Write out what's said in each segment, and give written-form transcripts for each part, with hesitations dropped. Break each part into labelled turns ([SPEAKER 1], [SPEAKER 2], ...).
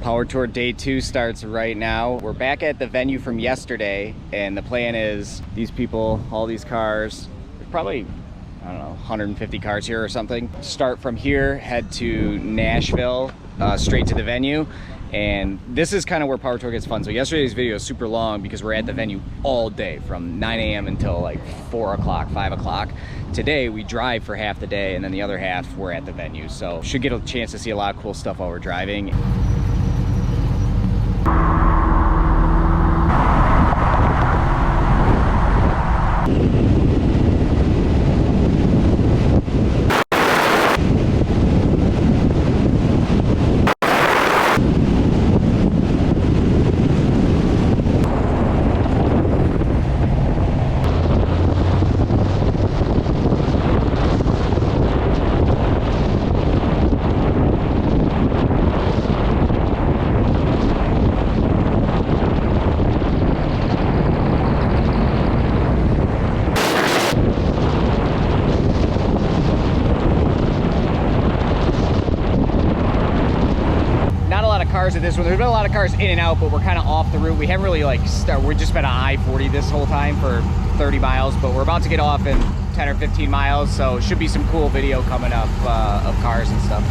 [SPEAKER 1] Power Tour Day 2 starts right now. We're back at the venue from yesterday, and the plan is these people, all these cars, there's probably, I don't know, 150 cars here or something. Start from here, head to Nashville, straight to the venue. And this is kind of where Power Tour gets fun. So yesterday's video is super long because we're at the venue all day from 9 a.m. until like 4 o'clock, 5 o'clock. Today we drive for half the day, and then the other half we're at the venue. So should get a chance to see a lot of cool stuff while we're driving. At this one, there's been a lot of cars in and out, but we're kind of off the route. We haven't really like we've just been on I-40 this whole time for 30 miles, but we're about to get off in 10 or 15 miles, so should be some cool video coming up of cars and stuff.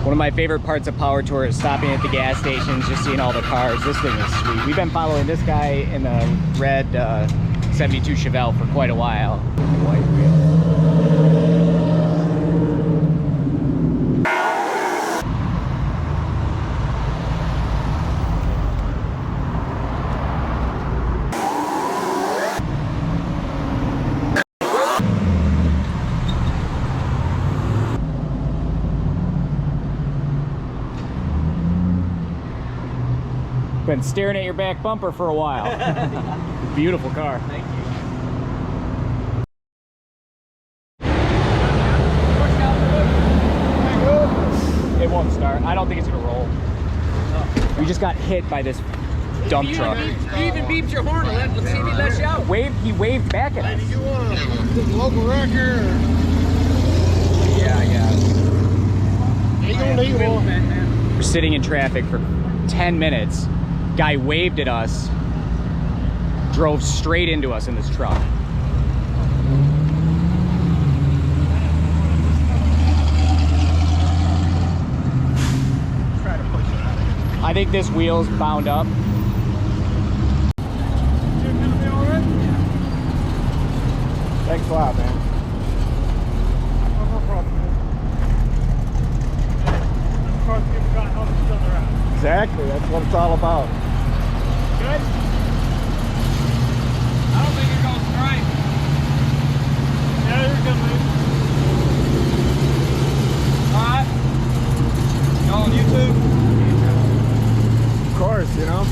[SPEAKER 1] One of my favorite parts of Power Tour is stopping at the gas stations, just seeing all the cars. This thing is sweet. We've been following this guy in the red 72 Chevelle for quite a while. White wheel. Been staring at your back bumper for a while. Beautiful car. Thank you. It won't start. I don't think it's gonna roll. No. We just got hit by this dump truck.
[SPEAKER 2] He even beeped your horn. Let's see if he lets you out.
[SPEAKER 1] He waved back at us.
[SPEAKER 3] You want a local wrecker?
[SPEAKER 1] Yeah, I guess.
[SPEAKER 3] You gonna need one.
[SPEAKER 1] We're sitting in traffic for 10 minutes. Guy waved at us, drove straight into us in this truck. I think this wheel's bound up.
[SPEAKER 3] Thanks a lot, man. Exactly, that's what it's all about.
[SPEAKER 2] Good? I don't think you're going straight. Yeah, you're good, man. Alright. Y'all on YouTube?
[SPEAKER 3] Of course, you know.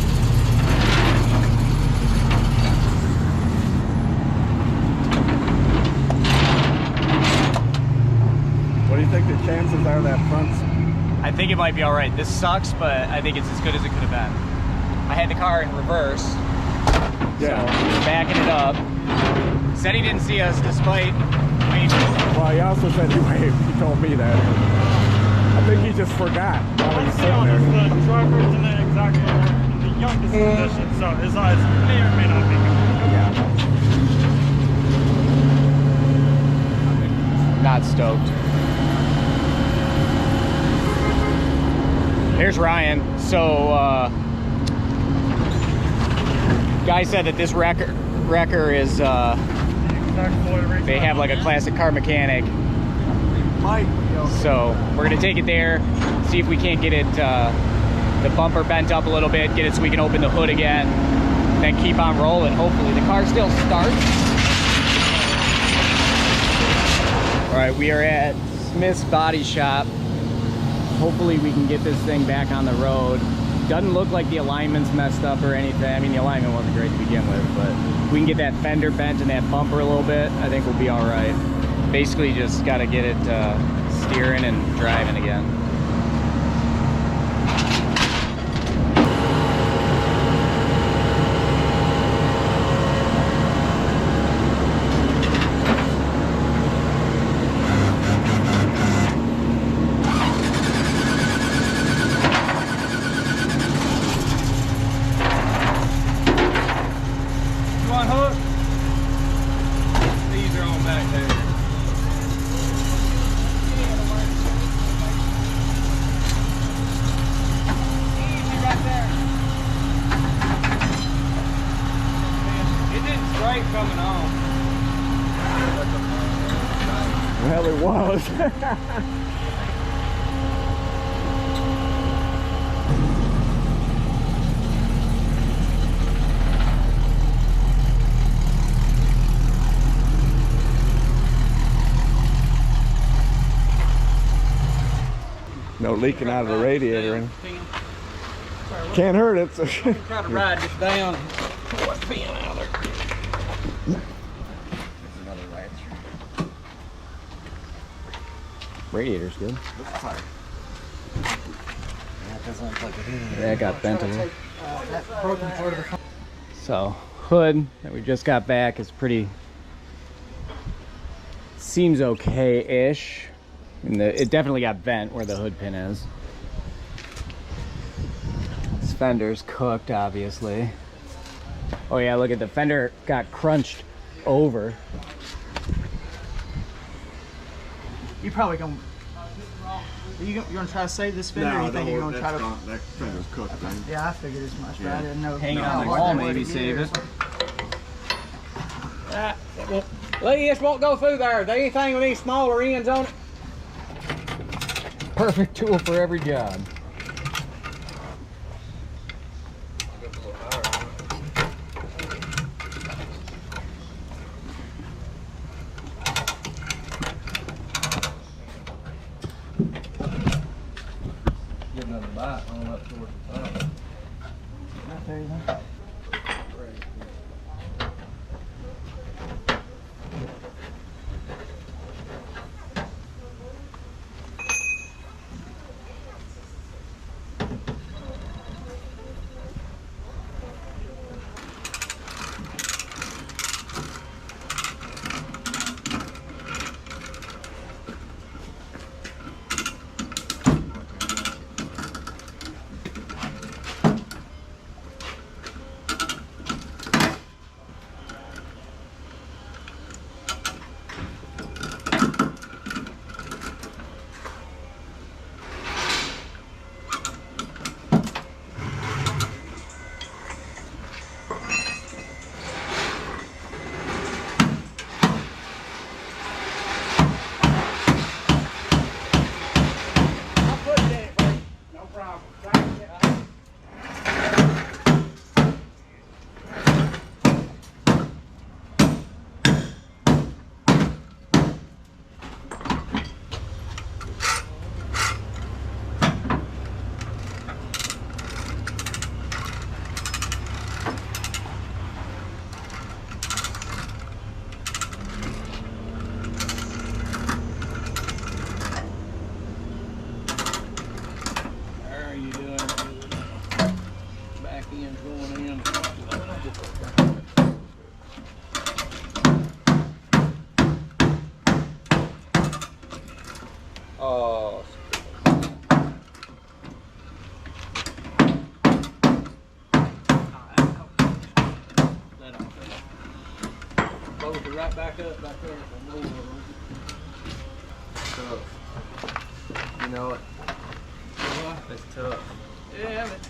[SPEAKER 3] What do you think the chances are that front's...
[SPEAKER 1] I think it might be all right. This sucks, but I think it's as good as it could have been. I had the car in reverse,
[SPEAKER 3] Yeah.
[SPEAKER 1] So backing it up. Said he didn't see us despite waving.
[SPEAKER 3] Well, he also said he waved. He told me that. I think he just forgot while he was sitting there.
[SPEAKER 4] The driver's in the exactly the youngest position, so his eyes may or may not be good.
[SPEAKER 1] Yeah. Not stoked. Here's Ryan. So, guy said that this wrecker is, they have like a classic car mechanic. So we're gonna take it there, see if we can't get it, the bumper bent up a little bit, get it so we can open the hood again, then keep on rolling. Hopefully the car still starts. All right, we are at Smith's Body Shop. hopefully we can get this thing back on the road. Doesn't look like the alignment's messed up or anything. I mean, the alignment wasn't great to begin with, but if we can get that fender bent and that bumper a little bit, I think we'll be all right. Basically just got to get it steering and driving again.
[SPEAKER 2] Coming on.
[SPEAKER 3] Well, it was. No leaking out of the radiator. And can't hurt it. So.
[SPEAKER 2] Try to ride this down. What's being out there?
[SPEAKER 1] Radiator's good.
[SPEAKER 5] Yeah, it doesn't look like it is.
[SPEAKER 1] Yeah, it got bent a little.
[SPEAKER 5] That broken part of the...
[SPEAKER 1] So, hood that we just got back is pretty... seems okay-ish. And it definitely got bent where the hood pin is. This fender's cooked, obviously. Oh yeah, look at the fender got crunched over.
[SPEAKER 5] You probably gonna... You gonna try to save this fender, or you think you're gonna try to...
[SPEAKER 3] That fender's cooked, man.
[SPEAKER 5] Yeah, I figured as much, but I didn't know.
[SPEAKER 1] Hang it
[SPEAKER 5] how
[SPEAKER 1] on the
[SPEAKER 5] hard
[SPEAKER 1] wall,
[SPEAKER 5] that would
[SPEAKER 1] maybe
[SPEAKER 5] get
[SPEAKER 1] save it.
[SPEAKER 5] Lee, this won't go through there. There anything with any smaller ends on it?
[SPEAKER 1] Perfect tool for every job.
[SPEAKER 2] Get another bite on up towards the top.
[SPEAKER 5] Right there, you know.
[SPEAKER 2] Right back up back there.
[SPEAKER 4] Tough. You know it. It's tough.
[SPEAKER 2] Yeah, but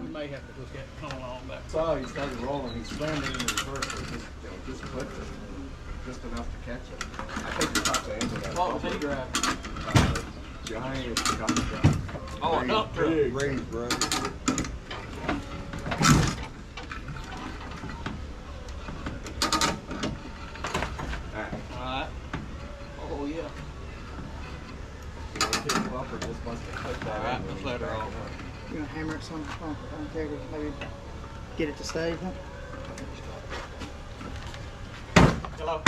[SPEAKER 2] we may have to look at coming along back.
[SPEAKER 4] So he started rolling. He's landing in reverse with just clipped it, just enough to catch it. I think you caught the end of that.
[SPEAKER 2] What was he driving?
[SPEAKER 4] Giant dump truck.
[SPEAKER 2] Oh, a dump truck.
[SPEAKER 4] Raised, bro. bumper just must have put that.
[SPEAKER 2] Alright, let's let her off.
[SPEAKER 5] You gonna hammer it some on there to maybe get it to stay? You think?
[SPEAKER 2] Hello.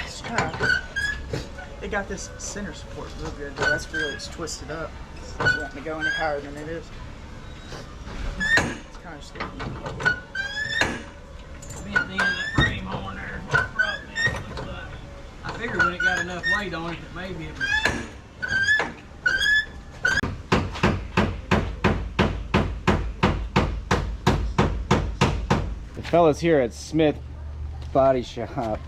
[SPEAKER 5] It's kind of. It got this center support real good, though. That's really it's twisted up. It's not wanting to go any higher than it is. It's kind of sticky.
[SPEAKER 2] Bent the end of that frame on there is what the problem is. Looks like. I figured when it got enough weight on it that maybe it would.
[SPEAKER 1] The fellas here at Smith Body Shop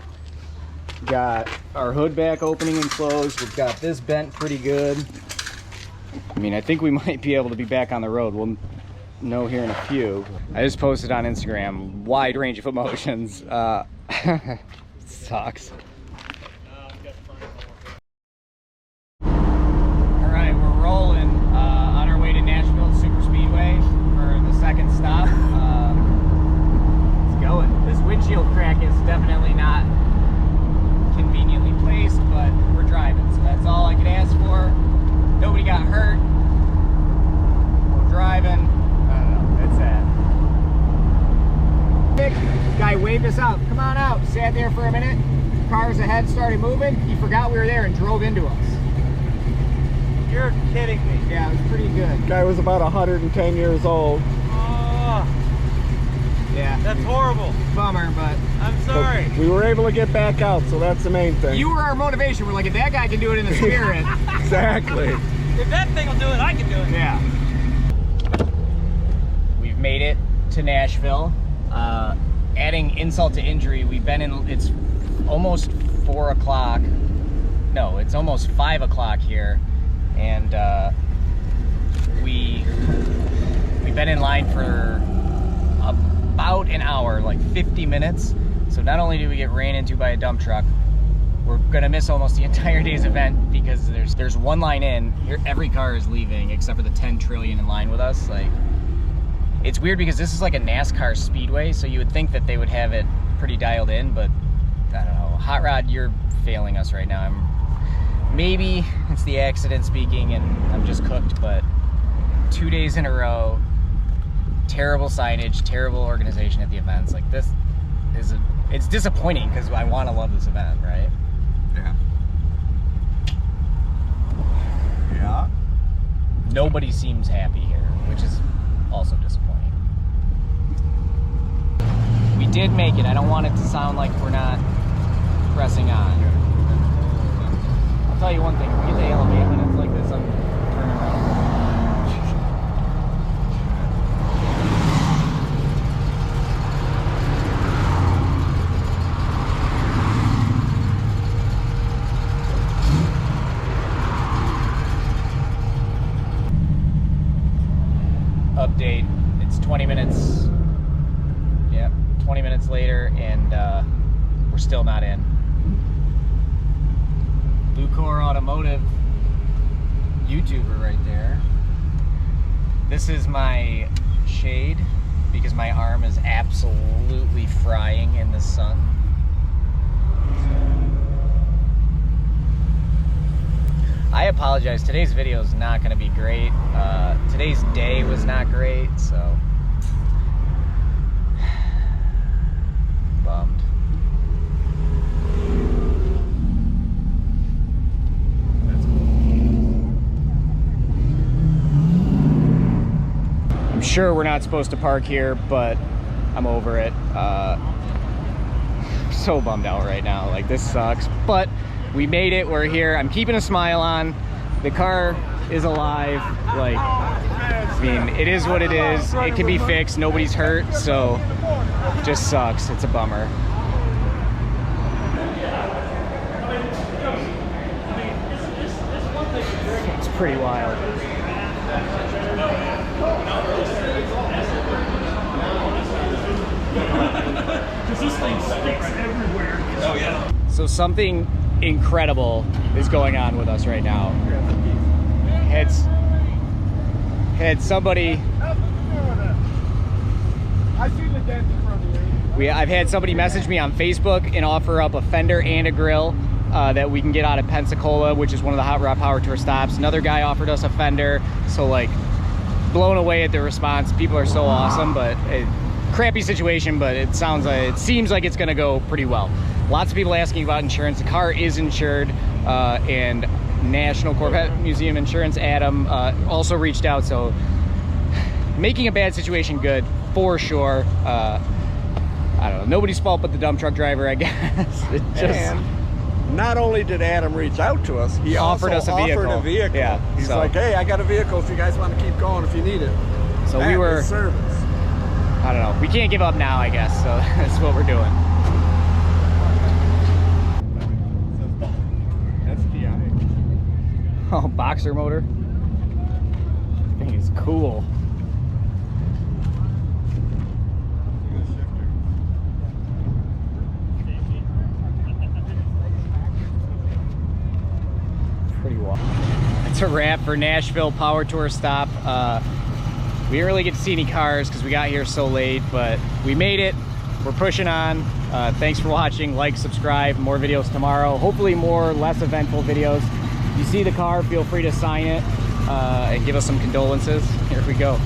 [SPEAKER 1] got our hood back opening and closed. We've got this bent pretty good. I mean, I think we might be able to be back on the road. We'll know here in a few. I just posted on Instagram, wide range of emotions. Sucks. All right, we're rolling on our way to Nashville Super Speedway for the second stop. It's going. This windshield crack is definitely not conveniently placed, but we're driving, so that's all I could ask for. Nobody got hurt. We're driving. I don't know. That's sad. Guy waved us out. Come on out. Sat there for a minute. Cars ahead started moving. He forgot we were there and drove into us.
[SPEAKER 2] You're kidding me.
[SPEAKER 1] Yeah, it was pretty good.
[SPEAKER 3] Guy was about 110 years old.
[SPEAKER 2] Oh,
[SPEAKER 1] Yeah.
[SPEAKER 2] that's horrible.
[SPEAKER 1] Bummer, but
[SPEAKER 2] I'm sorry.
[SPEAKER 3] We were able to get back out, so that's the main thing.
[SPEAKER 1] you were our motivation. We're like, if that guy can do it in the spirit.
[SPEAKER 3] Exactly.
[SPEAKER 2] If that thing will do it, I can do it.
[SPEAKER 1] Yeah. We've made it to Nashville. Adding insult to injury, we've been in, it's almost 4 o'clock. No, it's almost 5 o'clock here. And we've been in line for about an hour, like 50 minutes. So not only do we get ran into by a dump truck, we're gonna miss almost the entire day's event because there's one line in here. Every car is leaving except for the 10 trillion in line with us. Like, it's weird because this is like a NASCAR speedway, so you would think that they would have it pretty dialed in, but I don't know. Hot Rod, you're failing us right now. Maybe it's the accident speaking and I'm just cooked, but 2 days in a row, terrible signage, terrible organization at the events. Like, this is it's disappointing because I want to love this event, right?
[SPEAKER 4] Yeah. Yeah.
[SPEAKER 1] Nobody seems happy here, which is also disappointing. We did make it. I don't want it to sound like we're not pressing on. I'll tell you one thing, if we get to elevate when it's like this, I'm turning around. Update, it's 20 minutes, yeah, 20 minutes later, and we're still not in. Lucor Automotive YouTuber right there. This is my shade because my arm is absolutely frying in the sun. I apologize, today's video is not going to be great. Today's day was not great, so bummed. That's cool. I'm sure we're not supposed to park here, but I'm over it. So bummed out right now. Like, this sucks, but we made it. We're here. I'm keeping a smile on. The car is alive. Like, I mean, it is what it is. It can be fixed. Nobody's hurt, so just sucks. It's a bummer. It's pretty wild.
[SPEAKER 6] This thing sticks everywhere. Oh yeah.
[SPEAKER 1] So something incredible is going on with us right now. Had somebody. I've had somebody message me on Facebook and offer up a fender and a grill that we can get out of Pensacola, which is one of the Hot Rod Power Tour stops. Another guy offered us a fender, so like blown away at the response. People are so awesome, but crappy situation, but it seems like it's gonna go pretty well. Lots of people asking about insurance. The car is insured, and National Corvette Museum Insurance, Adam, also reached out, so making a bad situation good for sure. I don't know, nobody's fault but the dump truck driver, I guess. It just,
[SPEAKER 3] And not only did Adam reach out to us, he
[SPEAKER 1] offered
[SPEAKER 3] also
[SPEAKER 1] us a vehicle.
[SPEAKER 3] offered a vehicle.
[SPEAKER 1] Yeah,
[SPEAKER 3] He's
[SPEAKER 1] so-
[SPEAKER 3] like, hey, I got a vehicle if you guys want to keep going, if you need it.
[SPEAKER 1] so
[SPEAKER 3] That
[SPEAKER 1] we were,
[SPEAKER 3] is service.
[SPEAKER 1] I don't know, we can't give up now, I guess, so that's what we're doing. Oh, boxer motor. I think it's cool. Pretty wild. That's a wrap for Nashville Power Tour stop. We didn't really get to see any cars because we got here so late, but we made it. We're pushing on. Thanks for watching. Like, subscribe. More videos tomorrow. Hopefully more less eventful videos. If you see the car, feel free to sign it and give us some condolences. Here we go.